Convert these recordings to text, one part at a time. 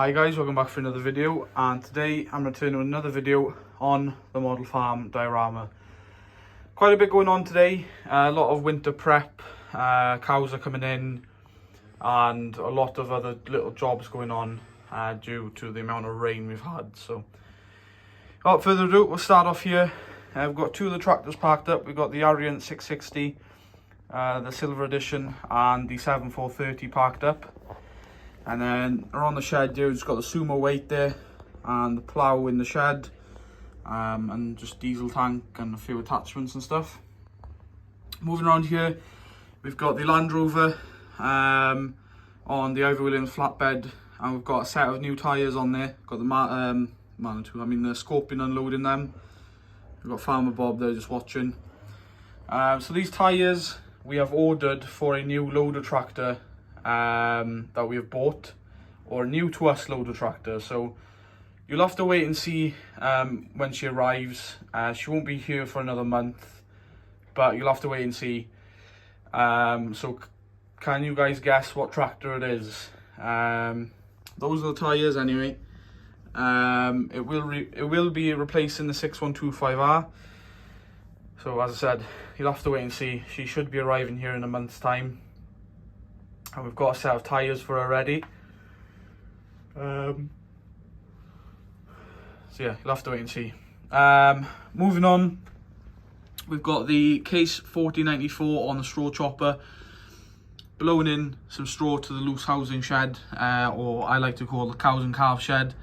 Hi guys, welcome back for another video, and today I'm returning with another video on the model farm diorama. Quite a bit going on today, a lot of winter prep, cows are coming in and a lot of other little jobs going on due to the amount of rain we've had. So without further ado, we'll start off here. We've got two of the tractors parked up. We've got the Ariant 660, the Silver Edition, and the 7430 parked up. And then around the shed here, we've just got the Sumo weight there, and the plough in the shed, and just diesel tank and a few attachments and stuff. Moving around here, we've got the Land Rover on the Ivor Williams flatbed, and we've got a set of new tyres on there. Got the Scorpion unloading them. We've got Farmer Bob there just watching. So these tyres we have ordered for a new loader tractor that we have bought, or a new to us loader tractor. So you'll have to wait and see when she arrives. She won't be here for another month, but you'll have to wait and see. So can you guys guess what tractor it is? Those are the tyres anyway. It will be replacing the 6125R. So as I said, you'll have to wait and see. She should be arriving here in a month's time, and we've got a set of tyres for her ready. So yeah, you'll have to wait and see. Moving on, we've got the Case 4094 on the straw chopper, blowing in some straw to the loose housing shed, or I like to call the cows and calves shed.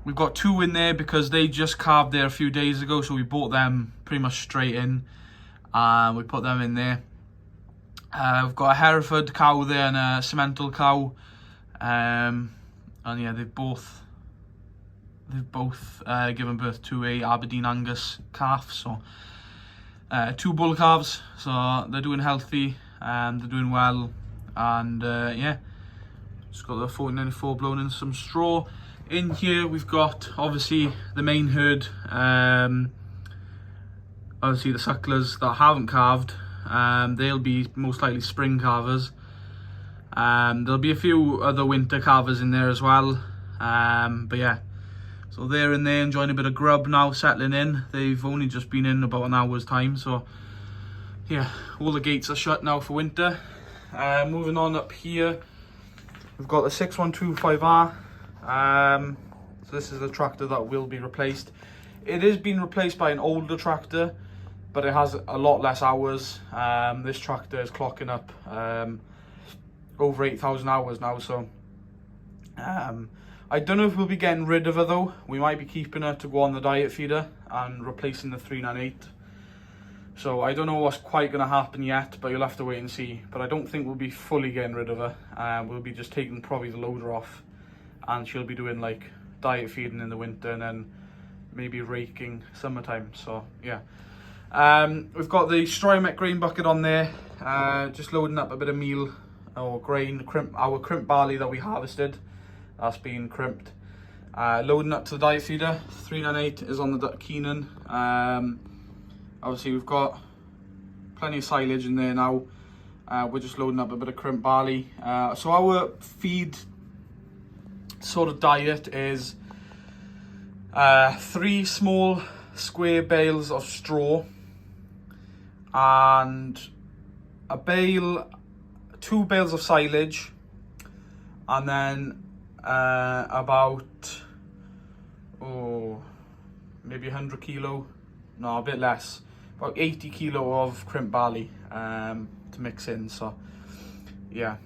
We've got two in there because they just calved there a few days ago, so we bought them pretty much straight in, and we put them in there. We've got a Hereford cow there and a Simmental cow, and yeah, they've both given birth to a Aberdeen Angus calf. So two bull calves, so they're doing healthy, they're doing well, and yeah, just got the 4094 blown in some straw. In here we've got obviously the main herd, obviously the sucklers that haven't calved. They'll be most likely spring calvers. There'll be a few other winter calvers in there as well, but yeah, so they're in there enjoying a bit of grub now, settling in. They've only just been in about an hour's time, so yeah, all the gates are shut now for winter. Moving on up here, we've got the 6125R. So this is the tractor that will be replaced. It is being replaced by an older tractor, but it has a lot less hours. This tractor is clocking up over 8,000 hours now, so I don't know if we'll be getting rid of her though. We might be keeping her to go on the diet feeder and replacing the 398. So I don't know what's quite going to happen yet, but you'll have to wait and see. But I don't think we'll be fully getting rid of her. We'll be just taking probably the loader off, and she'll be doing like diet feeding in the winter and then maybe raking summertime. So yeah. We've got the Strymec grain bucket on there, just loading up a bit of meal or grain, our crimp barley that we harvested. That's been crimped. Loading up to the diet feeder. 398 is on the Keenan. Obviously we've got plenty of silage in there now. We're just loading up a bit of crimp barley. So our feed sort of diet is 3 small square bales of straw, and a bale, 2 bales of silage, and then about maybe 100 kilo, no, a bit less, about 80 kilo of crimp barley to mix in. So yeah,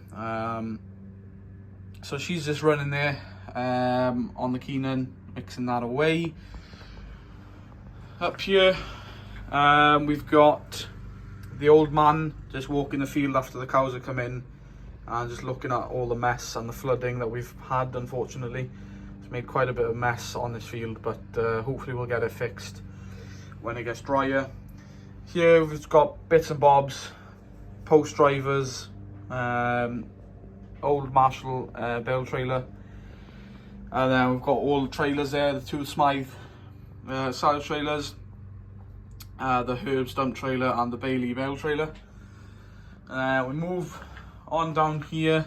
so she's just running there on the Keenan, mixing that away. Up here we've got the old man just walking the field after the cows have come in, and just looking at all the mess and the flooding that we've had. Unfortunately, it's made quite a bit of mess on this field, but hopefully we'll get it fixed when it gets drier. Here we've got bits and bobs, post drivers, old Marshall bale trailer, and then we've got all the trailers there, the 2 Smythe silage trailers, the Herb stump trailer and the Bailey bale trailer. We move on down here,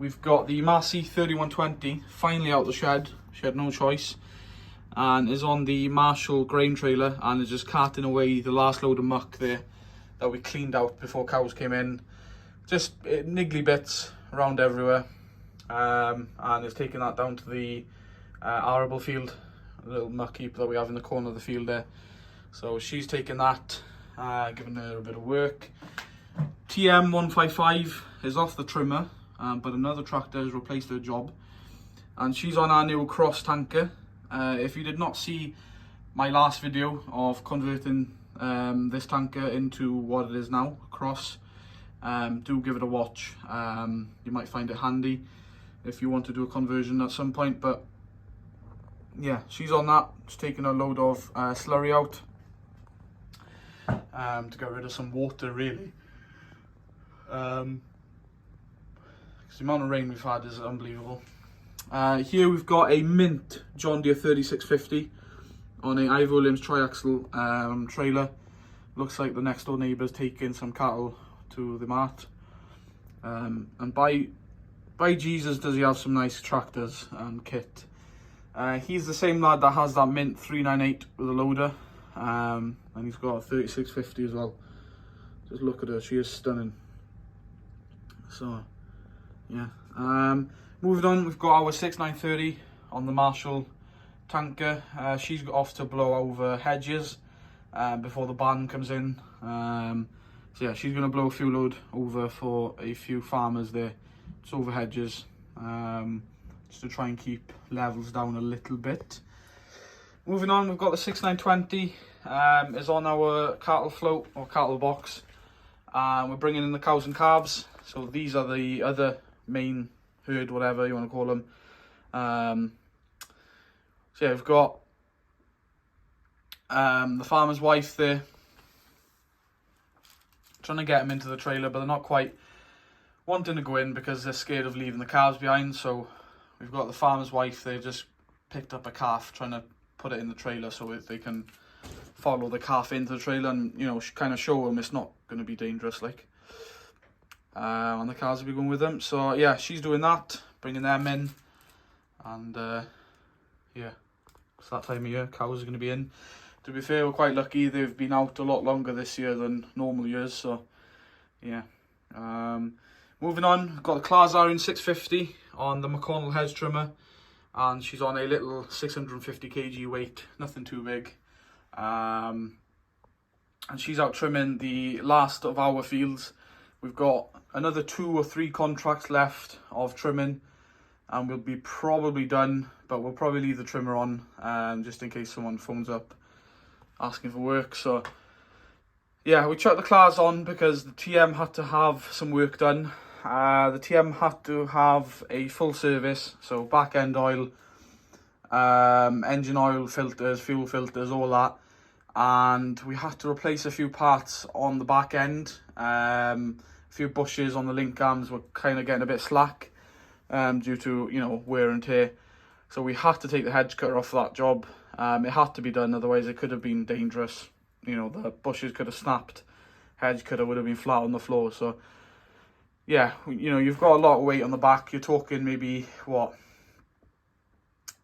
we've got the Massey 3120 finally out the shed. She had no choice, and is on the Marshall grain trailer and is just carting away the last load of muck there that we cleaned out before cows came in. Just niggly bits around everywhere, and is taking that down to the arable field, a little muck heap that we have in the corner of the field there. So she's taking that, giving her a bit of work. TM155 is off the trimmer, but another tractor has replaced her job, and she's on our new cross tanker. If you did not see my last video of converting this tanker into what it is now, cross, do give it a watch. You might find it handy if you want to do a conversion at some point. But yeah, she's on that. She's taking a load of slurry out to get rid of some water, really. Because the amount of rain we've had is unbelievable. Here we've got a mint John Deere 3650 on a Ivor Williams triaxle trailer. Looks like the next door neighbour's taking some cattle to the mart. And by Jesus does he have some nice tractors and kit. He's the same lad that has that mint 398 with a loader, and he's got a 3650 as well. Just look at her, she is stunning. So yeah, moving on, we've got our 6930 on the Marshall tanker. She's got off to blow over hedges before the ban comes in. So yeah, she's going to blow a fuel load over for a few farmers there, just over hedges, just to try and keep levels down a little bit. Moving on, we've got the 6920 is on our cattle float or cattle box. We're bringing in the cows and calves. So these are the other main herd, whatever you want to call them. So yeah, we've got the farmer's wife there, trying to get them into the trailer, but they're not quite wanting to go in because they're scared of leaving the calves behind. So we've got the farmer's wife, they just picked up a calf, trying to put it in the trailer so they can follow the calf into the trailer and, you know, kind of show them it's not going to be dangerous, like. And the cows will be going with them. So yeah, she's doing that, bringing them in, and yeah, it's that time of year, cows are going to be in. To be fair, we're quite lucky, they've been out a lot longer this year than normal years, so yeah. Moving on, we've got the Claas-Arion 650 on the McConnell hedge trimmer, and she's on a little 650 kg weight, nothing too big. And she's out trimming the last of our fields. We've got another 2 or 3 contracts left of trimming, and we'll be probably done, but we'll probably leave the trimmer on just in case someone phones up asking for work. So yeah, we chucked the Claas on because the TM had to have some work done. The TM had to have a full service, so back end oil, engine oil, filters, fuel filters, all that. And we had to replace a few parts on the back end. A few bushes on the link arms were kind of getting a bit slack due to, you know, wear and tear. So we had to take the hedge cutter off for that job. It had to be done, otherwise it could have been dangerous. You know, the bushes could have snapped, hedge cutter would have been flat on the floor. So yeah, you know, you've got a lot of weight on the back. You're talking maybe, what,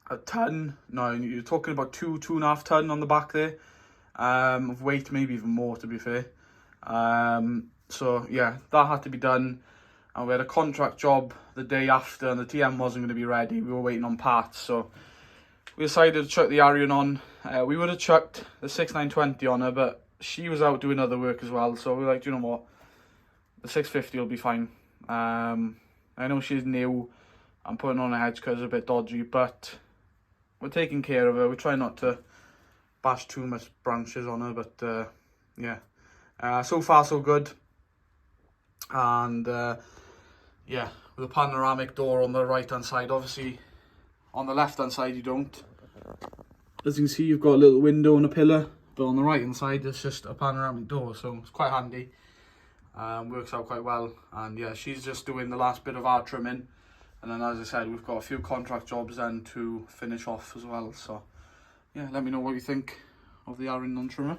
a ton? No, you're talking about 2.5 ton on the back there of weight, maybe even more, to be fair. So yeah, that had to be done. And we had a contract job the day after, and the TM wasn't going to be ready. We were waiting on parts, so we decided to chuck the Arion on. We would have chucked the 6920 on her, but she was out doing other work as well. So we were like, you know what, the 650 will be fine. I know she's new, and putting on a hedge cutter is a bit dodgy, but we're taking care of her. We try not to bash too much branches on her, but yeah, so far so good. And yeah, with a panoramic door on the right hand side. Obviously on the left hand side you don't. As you can see, you've got a little window and a pillar, but on the right hand side it's just a panoramic door, so it's quite handy. Works out quite well. And yeah, she's just doing the last bit of our trimming, and then as I said, we've got a few contract jobs then to finish off as well. So yeah, let me know what you think of the Arion non-trimmer.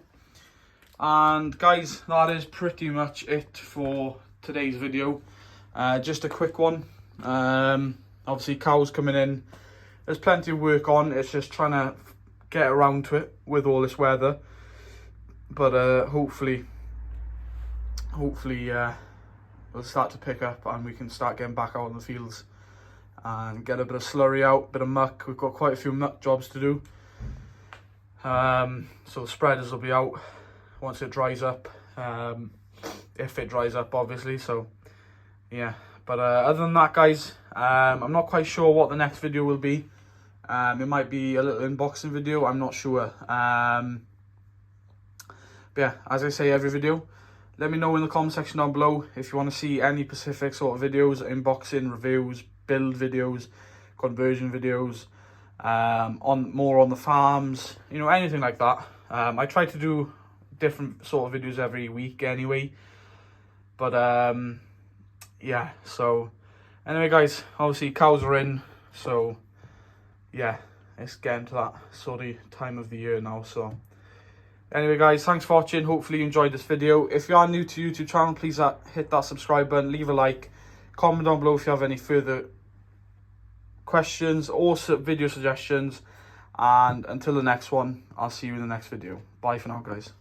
And guys, that is pretty much it for today's video. Just a quick one. Obviously cows coming in, there's plenty of work on. It's just trying to get around to it with all this weather, but hopefully we'll start to pick up and we can start getting back out in the fields and get a bit of slurry out, bit of muck. We've got quite a few muck jobs to do, so the spreaders will be out once it dries up, if it dries up obviously. So yeah, but other than that guys, I'm not quite sure what the next video will be. It might be a little unboxing video, I'm not sure. But yeah, as I say every video, let me know in the comment section down below if you want to see any specific sort of videos, unboxing, reviews, build videos, conversion videos, more on the farms, you know, anything like that. I try to do different sort of videos every week anyway, but yeah, so anyway guys, obviously cows are in, so yeah, it's getting to that sort of time of the year now. So anyway guys, thanks for watching. Hopefully you enjoyed this video. If you are new to YouTube channel, please hit that subscribe button, leave a like, comment down below if you have any further questions or video suggestions, and until the next one, I'll see you in the next video. Bye for now guys.